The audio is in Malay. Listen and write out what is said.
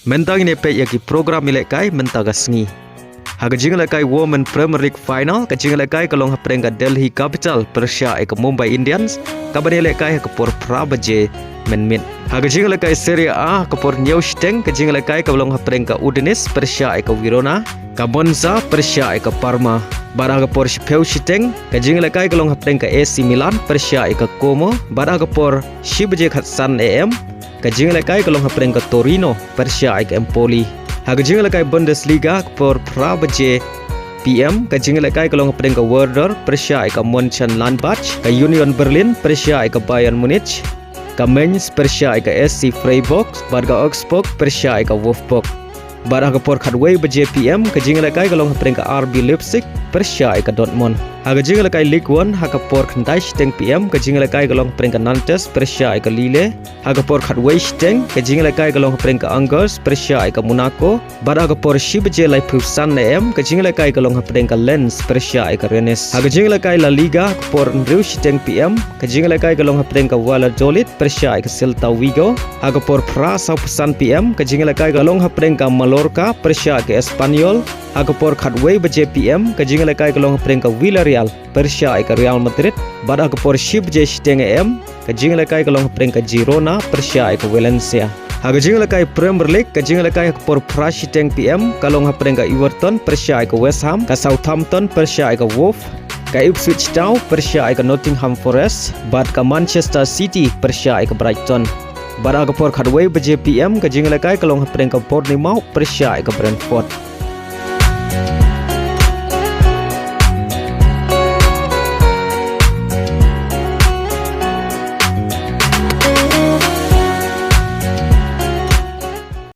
Mentang ini pek yaki program Ialehkai mentaga sengi. Haga Ialehkai Women Premier League Final ka Ialehkai kalong hapreng ka Delhi Capital Persha ke Mumbai Indians ka Ialehkai ka por prabaje menmit. Haga Ialehkai Serie A ka por Neusteng ka Ialehkai kalong hapreng ka Udinese Persha ke Verona ka Monza Persha ke Parma. Baraga por Shibit ka Ialehkai kalong hapreng ka AC Milan Persha ke Como. Baraga por Shibit Hatsan AM ka Ialehkai kalong hapreng ka Torino Persha ke Empoli. Haga Ialehkai Bundesliga por prabaje PM ka Ialehkai kalong hapreng ka Werder Persha ke Mönchengladbach ka Union Berlin Persha ke Bayarn Munich ka Mainz Persha ke SC Freiburg barga Augsburg Persha ke Wolfsburg. Baraga por Kadway baje PM ka Ialehkai kalong hapreng ka RB Leipzig Persha ke Dortmund. Haga Ialehkai League 1 haga por Kandaisteng PM ka Ialehkai kalong hapreng ka Nantes Persha ke Lille. Haga por Kadway Steng ka Ialehkai kalong hapreng ka Angers Persha ke Monaco. Baraga por Shibit Leipzig AM ka Ialehkai kalong hapreng ka Lens Persha ke Rennes. Haga Ialehkai La Liga por Reusteng PM ka Ialehkai kalong hapreng ka Valladolid Persha ke Celta Vigo. Haga por Prasa Pesan PM ka Ialehkai kalong hapreng ka Mallorca Persha ke Espanyol. Haga por Kadway baje PM ka Ialehkai kalong hapreng ka Villarreal Persha ke Real Madrid. Baraga por Shibit Steng AM ka Ialehkai kalong hapreng ka Girona Persha ke Valencia. Haga Ialehkai Premier League ka Ialehkai por Prasiteng PM kalong hapreng ka Everton Persha ke West Ham ka Southampton Persha ke Wolves ka Ipswich Town Persha ke Nottingham Forest bad ka Manchester City Persha ke Brighton. Baraga por Kadway baje PM ka Ialehkai kalong hapreng ka Bournemouth Persha ke Brentford.